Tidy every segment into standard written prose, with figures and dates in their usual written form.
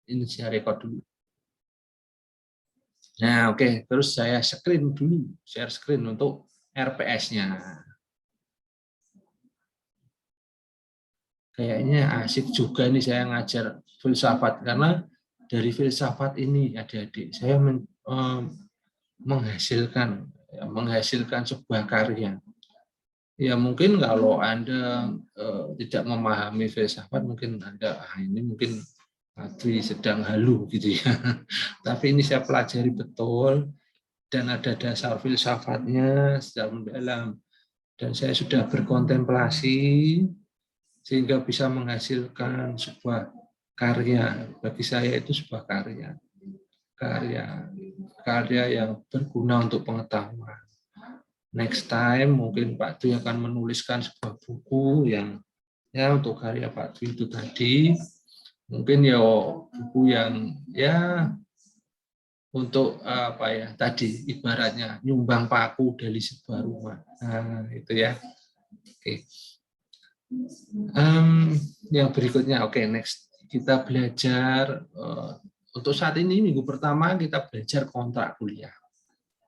ini saya record dulu. Nah, oke. Terus saya screen dulu, share screen untuk RPS-nya. Kayaknya asik juga nih saya ngajar filsafat, karena dari filsafat ini adik-adik saya menghasilkan sebuah karya. Ya mungkin kalau Anda tidak memahami filsafat, mungkin Anda ini mungkin Adri sedang halu gitu ya. Tapi ini saya pelajari betul dan ada dasar filsafatnya secara mendalam, dan saya sudah berkontemplasi sehingga bisa menghasilkan sebuah karya. Bagi saya itu sebuah karya yang berguna untuk pengetahuan. Next time mungkin Pak Dwi akan menuliskan sebuah buku yang ya untuk karya Pak Dwi itu tadi, mungkin ya buku yang ya untuk apa ya tadi ibaratnya nyumbang paku dari sebuah rumah. Nah, itu ya. Oke. Yang berikutnya, oke, next kita belajar untuk saat ini minggu pertama kita belajar kontrak kuliah.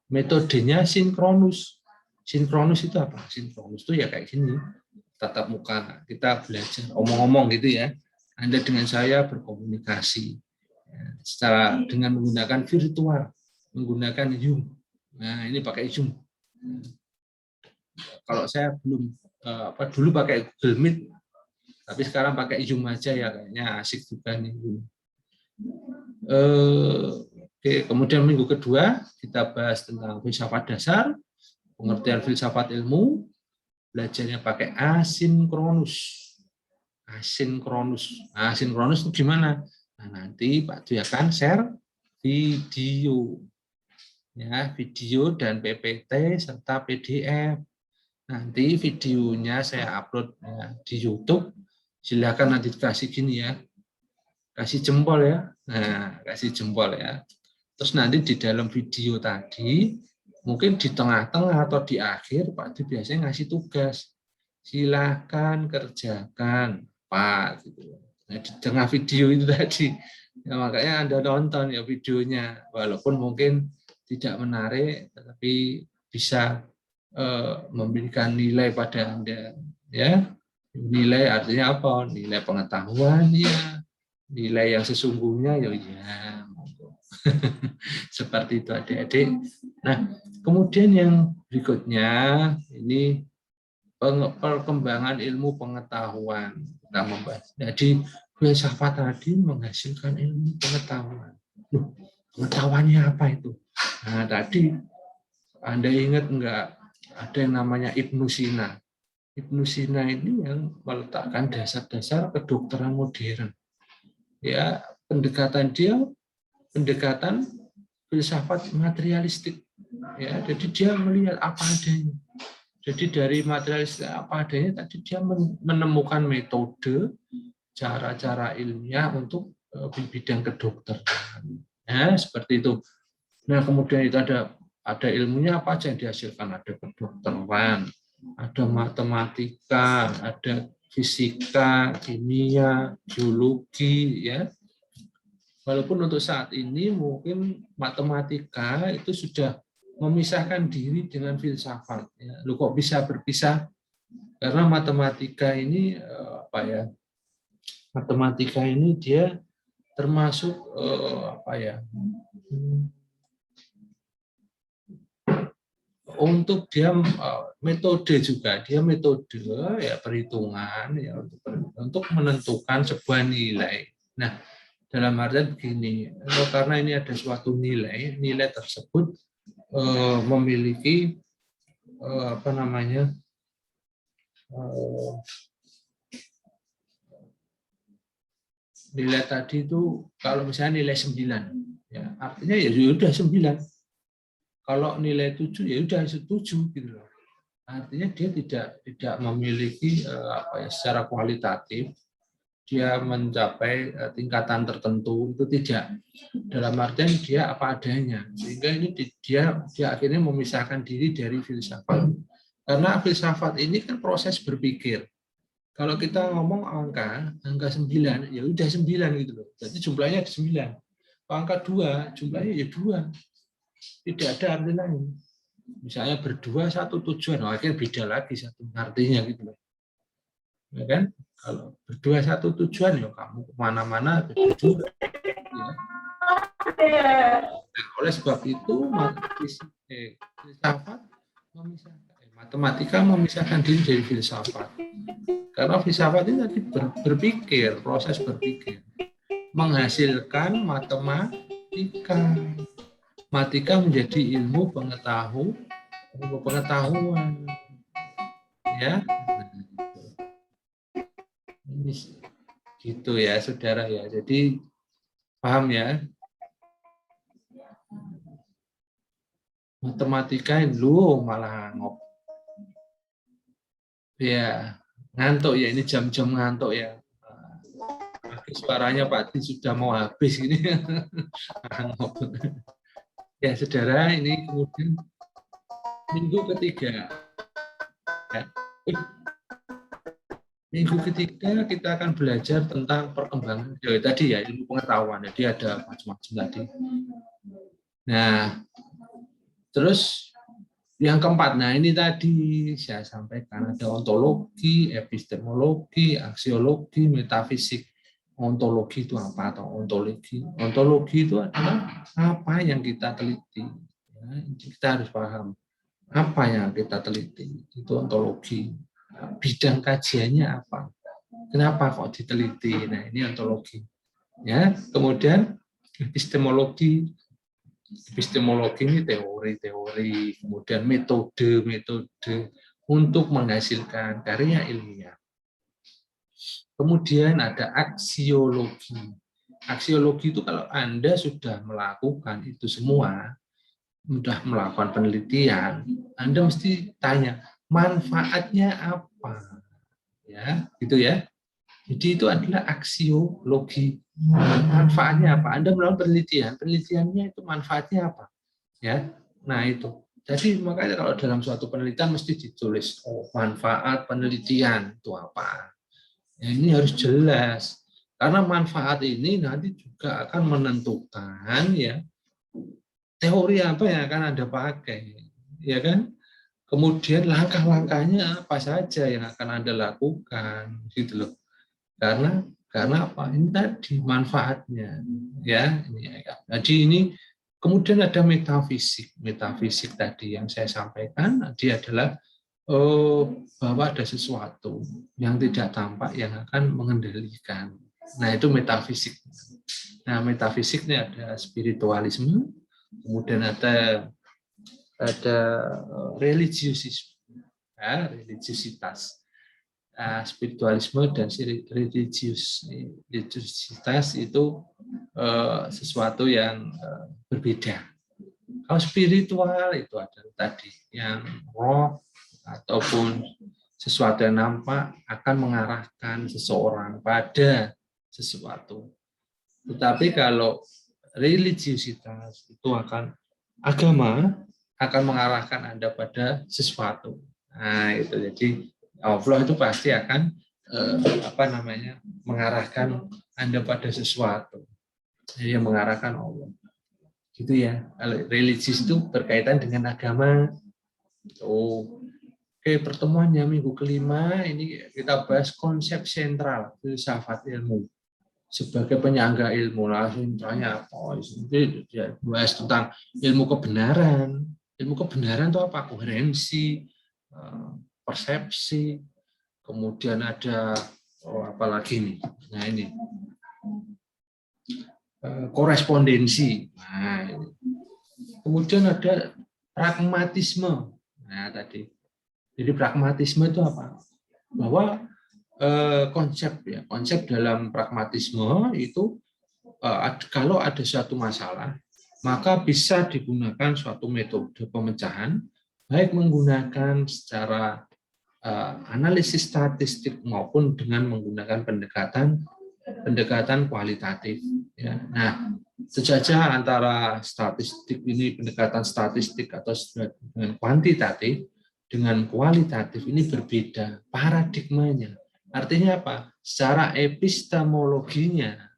Metodenya sinkronus. Sinkronus itu apa? Sinkronus itu ya kayak gini, tatap muka, kita belajar omong-omong gitu ya. Anda dengan saya berkomunikasi secara dengan menggunakan virtual, menggunakan Zoom. Nah, ini pakai Zoom. Kalau saya belum dulu pakai Google Meet, tapi sekarang pakai Zoom aja ya, kayaknya asik juga nih. Oke, kemudian minggu kedua kita bahas tentang filsafat dasar, pengertian filsafat ilmu, belajarnya pakai asinkronus. Asinkronus itu gimana? Nah, nanti Pak Dwi akan share video, ya, video dan PPT serta PDF. Nanti videonya saya upload ya, di YouTube. Silakan nanti kasih gini ya, kasih jempol ya. Nah, kasih jempol ya. Terus nanti di dalam video tadi, mungkin di tengah-tengah atau di akhir, Pak Dwi biasanya ngasih tugas. Silakan kerjakan apa gitu. Nah, di tengah video itu tadi, ya, makanya Anda nonton ya videonya, walaupun mungkin tidak menarik, tetapi bisa memberikan nilai pada Anda, ya. Nilai artinya apa? Nilai pengetahuan ya, nilai yang sesungguhnya ya, ya. Seperti itu adik-adik. Nah, kemudian yang berikutnya ini perkembangan ilmu pengetahuan kita membahas. Jadi filsafat tadi menghasilkan ilmu pengetahuan. Loh, pengetahuannya apa itu? Nah, tadi Anda ingat enggak ada yang namanya Ibnu Sina? Ibnu Sina ini yang meletakkan dasar-dasar kedokteran modern. Ya, pendekatan filsafat materialistik. Ya, jadi dia melihat apa adanya. Jadi dari materialistik apa adanya tadi dia menemukan metode, cara-cara ilmiah untuk di bidang kedokteran. Ya, seperti itu. Nah, kemudian itu ada ilmunya apa aja yang dihasilkan? Ada kedokteran, ada matematika, ada fisika, kimia, geologi, ya. Walaupun untuk saat ini mungkin matematika itu sudah memisahkan diri dengan filsafat. Ya. Lu kok bisa berpisah? Karena matematika ini apa ya? Matematika ini dia termasuk apa ya? Untuk dia metode juga, dia metode ya perhitungan ya untuk menentukan sebuah nilai. Nah, dalam artian begini, karena ini ada suatu nilai tersebut memiliki apa namanya nilai tadi itu kalau misalnya nilai 9, ya artinya ya sudah 9. Kalau nilai 7 ya sudah 7 gitu loh. Artinya dia tidak memiliki apa ya secara kualitatif dia mencapai tingkatan tertentu, itu tidak. Dalam artian dia apa adanya. Sehingga ini dia akhirnya memisahkan diri dari filsafat. Karena filsafat ini kan proses berpikir. Kalau kita ngomong angka 9, ya udah 9 gitu loh. Jadi jumlahnya ada 9. Kalau angka 2, jumlahnya ya 2. Tidak ada arti lain. Misalnya berdua satu tujuan, akhirnya beda lagi satu artinya gitu loh. Ya kan? Kalau berdua satu tujuan, ya kamu kemana-mana berdua. Ya. Nah, oleh sebab itu, filsafat matematika memisahkan diri dari filsafat. Karena filsafat ini tadi berpikir, proses berpikir, menghasilkan matematika. Matematika menjadi ilmu pengetahuan, ya. Ini gitu ya, saudara ya. Jadi paham ya? Matematika lu malah ngop. Ya, ngantuk ya, ini jam-jam ngantuk ya. Suaranya Pak Di sudah mau habis ini. Ya, saudara, ini kemudian minggu ketiga. Ya. Minggu ketiga kita akan belajar tentang perkembangan. Ya, tadi ya, ilmu pengetahuan. Jadi ada macam-macam tadi. Nah, terus yang keempat, nah ini tadi saya sampaikan ada ontologi, epistemologi, aksiologi, metafisik. Ontologi itu apa atau ontologi? Ontologi itu adalah apa yang kita teliti. Ya, kita harus paham apa yang kita teliti. Itu ontologi. Bidang kajiannya apa? Kenapa kok diteliti? Nah, ini ontologi. Ya, kemudian epistemologi. Epistemologi ini teori-teori, kemudian metode-metode untuk menghasilkan karya ilmiah. Kemudian ada aksiologi. Aksiologi itu kalau Anda sudah melakukan itu semua, sudah melakukan penelitian, Anda mesti tanya, manfaatnya apa? Ya, gitu ya. Jadi itu adalah aksiologi. Manfaatnya apa? Anda melakukan penelitian, penelitiannya itu manfaatnya apa? Ya, nah itu. Jadi makanya kalau dalam suatu penelitian mesti ditulis, oh manfaat penelitian itu apa? Ya, ini harus jelas. Karena manfaat ini nanti juga akan menentukan ya teori apa yang akan Anda pakai, ya kan? Kemudian langkah-langkahnya apa saja yang akan Anda lakukan, gitu loh. Karena apa? Ini tadi manfaatnya, ya. Jadi ini kemudian ada metafisik. Metafisik tadi yang saya sampaikan, dia adalah bahwa ada sesuatu yang tidak tampak yang akan mengendalikan. Nah, itu metafisik. Nah, metafisiknya ada spiritualisme, kemudian ada religiusisme, ya, religiusitas. Spiritualisme dan religiusitas itu sesuatu yang berbeda. Kalau spiritual itu ada tadi yang roh ataupun sesuatu yang nampak akan mengarahkan seseorang pada sesuatu. Tetapi kalau religiusitas itu agama akan mengarahkan Anda pada sesuatu. Nah, itu jadi Allah itu pasti akan mengarahkan Anda pada sesuatu. Jadi yang mengarahkan Allah. Gitu ya. Religius itu berkaitan dengan agama. Oke, pertemuannya minggu kelima ini kita bahas konsep sentral filsafat ilmu. Sebagai penyangga ilmu, langsung tanya apa? Itu bahas tentang ilmu kebenaran. Ilmu kebenaran itu apa? Koherensi, persepsi, kemudian ada apa lagi nih? Nah ini korespondensi. Nah, ini. Kemudian ada pragmatisme. Nah tadi, jadi pragmatisme itu apa? Bahwa konsep dalam pragmatisme itu kalau ada suatu masalah, maka bisa digunakan suatu metode pemecahan, baik menggunakan secara analisis statistik maupun dengan menggunakan pendekatan kualitatif. Ya. Nah, sejajar antara statistik ini pendekatan statistik atau dengan kuantitatif dengan kualitatif ini berbeda paradigmanya. Artinya apa? Secara epistemologinya,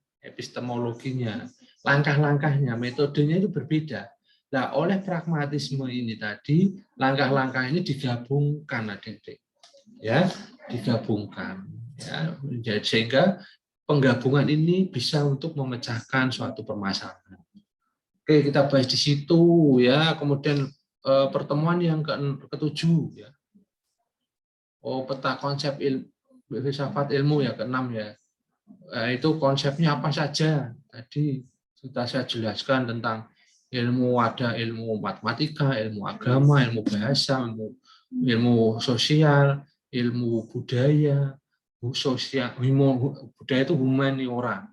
langkah-langkahnya, metodenya itu berbeda. Nah, oleh pragmatisme ini tadi, langkah-langkah ini digabungkan, adik-adik, ya, digabungkan, ya, sehingga penggabungan ini bisa untuk memecahkan suatu permasalahan. Oke, kita bahas di situ, ya. Kemudian pertemuan yang ketujuh, ya. Oh, peta konsep filsafat ilmu ya, keenam ya. Itu konsepnya apa saja? Tadi sudah saya jelaskan tentang ilmu, ada ilmu matematika, ilmu agama, ilmu bahasa, ilmu sosial, ilmu budaya, budaya itu humaniora,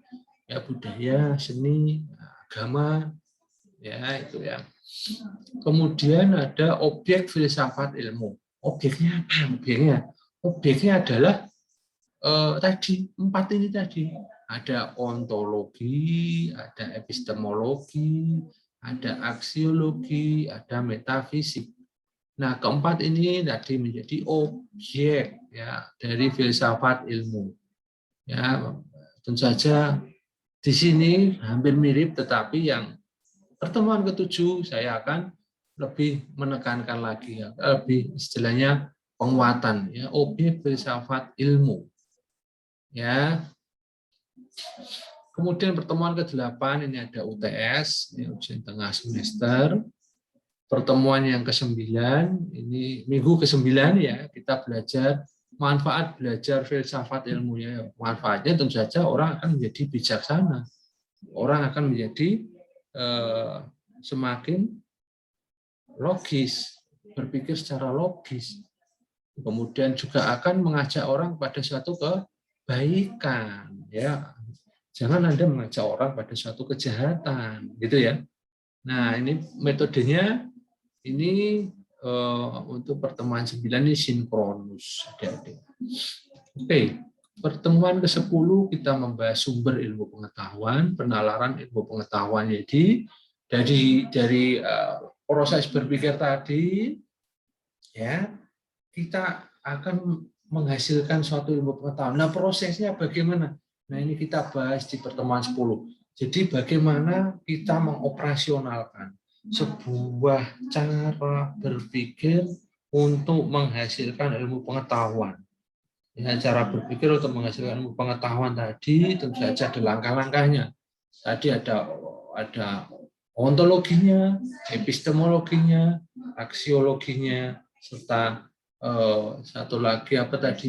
ya, budaya, seni, agama, ya itu ya. Kemudian ada objek filsafat ilmu. Objeknya apa? Objeknya adalah tadi empat ini tadi. Ada ontologi, ada epistemologi, ada aksiologi, ada metafisik. Nah, keempat ini tadi menjadi objek, ya, dari filsafat ilmu. Ya, tentu saja di sini hampir mirip, tetapi yang pertemuan ketujuh saya akan lebih menekankan lagi, ya, lebih istilahnya penguatan, ya, objek filsafat ilmu. Ya. Kemudian pertemuan ke-8 ini ada UTS, ini ujian tengah semester. Pertemuan yang ke-9 ini minggu ke-9 ya, kita belajar manfaat belajar filsafat ilmunya. Manfaatnya tentu saja orang akan menjadi bijaksana. Orang akan menjadi semakin logis, berpikir secara logis. Kemudian juga akan mengajak orang pada suatu kebaikan, ya. Jangan Anda mengajak orang pada suatu kejahatan, gitu ya. Nah, ini metodenya ini untuk pertemuan 9 ini sinkronus, adik-adik. Oke, pertemuan ke-10 kita membahas sumber ilmu pengetahuan, penalaran ilmu pengetahuan. Jadi dari proses berpikir tadi, ya, kita akan menghasilkan suatu ilmu pengetahuan. Nah, prosesnya bagaimana? Nah, ini kita bahas di pertemuan 10. Jadi bagaimana kita mengoperasionalkan sebuah cara berpikir untuk menghasilkan ilmu pengetahuan. Ya, cara berpikir untuk menghasilkan ilmu pengetahuan tadi tentu saja ada langkah-langkahnya. Tadi ada ontologinya, epistemologinya, aksiologinya, serta satu lagi apa tadi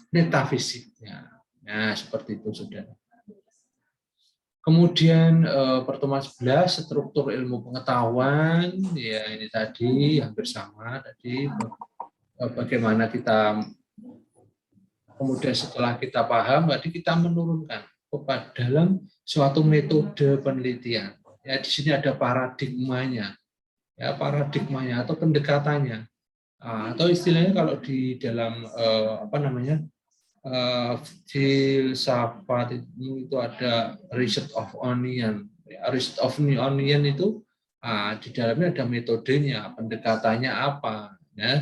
metafisiknya. Nah, seperti itu, saudara. Kemudian pertemuan 11 struktur ilmu pengetahuan, ya ini tadi hampir sama tadi, bagaimana kita kemudian setelah kita paham, berarti kita menurunkan kepada dalam suatu metode penelitian. Ya, di sini ada paradigmanya, ya, paradigmanya atau pendekatannya. Atau istilahnya kalau di dalam filsafat itu ada research of onion. Research of onion itu di dalamnya ada metodenya, pendekatannya apa, ya,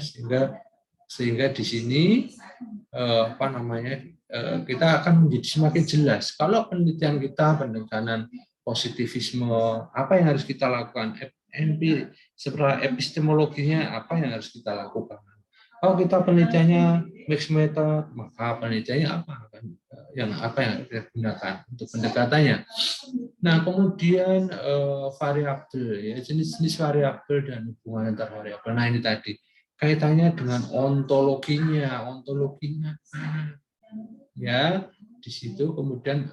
sehingga di sini kita akan menjadi semakin jelas. Kalau penelitian kita pendekatan positivisme, apa yang harus kita lakukan? Setelah epistemologinya apa yang harus kita lakukan? Kalau kita penelitiannya mixed method, maka penelitiannya apa yang kita gunakan untuk pendekatannya. Nah, kemudian variabel, ya, jenis-jenis variabel dan hubungan antar variabel. Nah, ini tadi kaitannya dengan ontologinya, ya, di situ. Kemudian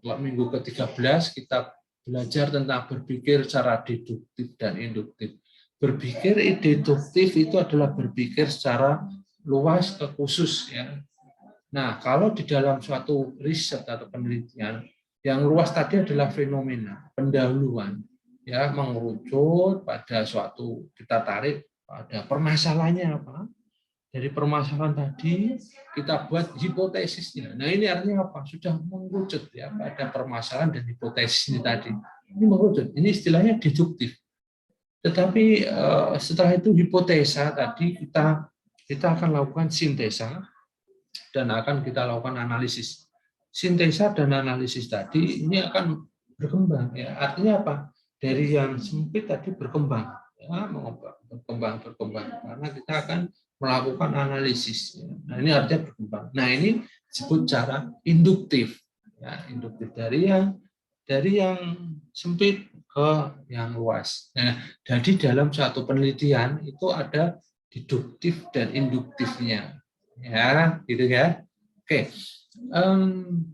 minggu ke-13 kita belajar tentang berpikir secara deduktif dan induktif. Berpikir deduktif itu adalah berpikir secara luas ke khusus, ya. Nah, kalau di dalam suatu riset atau penelitian, yang luas tadi adalah fenomena, pendahuluan, ya, mengerucut pada suatu, kita tarik pada permasalahannya apa. Dari permasalahan tadi kita buat hipotesisnya. Nah, ini artinya apa? Sudah mengerucut, ya, pada permasalahan dan hipotesis ini tadi. Ini mengerucut. Ini istilahnya deduktif. Tetapi setelah itu hipotesa tadi kita kita akan lakukan sintesa dan akan kita lakukan analisis. Sintesa dan analisis tadi ini akan berkembang, ya. Artinya apa? Dari yang sempit tadi berkembang, ya, berkembang karena kita akan melakukan analisis. Ya. Nah, ini artinya berkembang. Nah, ini disebut cara induktif, ya, induktif dari yang sempit ke yang luas. Nah, jadi dalam satu penelitian itu ada deduktif dan induktifnya, ya, gitu ya. Oke.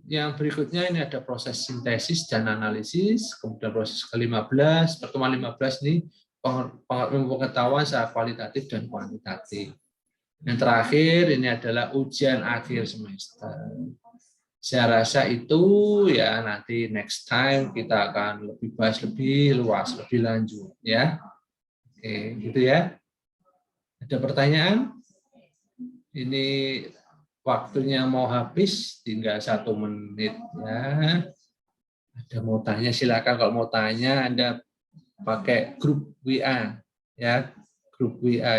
Yang berikutnya ini ada proses sintesis dan analisis, kemudian proses ke-15, pertemuan 15 ini pengetahuan secara kualitatif dan kuantitatif. Yang terakhir ini adalah ujian akhir semester. Saya rasa itu ya nanti next time kita akan lebih bahas lebih luas, lebih lanjut ya. Oke, gitu ya. Ada pertanyaan? Ini waktunya mau habis, tinggal 1 menit ya. Ada mau tanya silakan, kalau mau tanya Anda pakai grup WA ya, grup WA.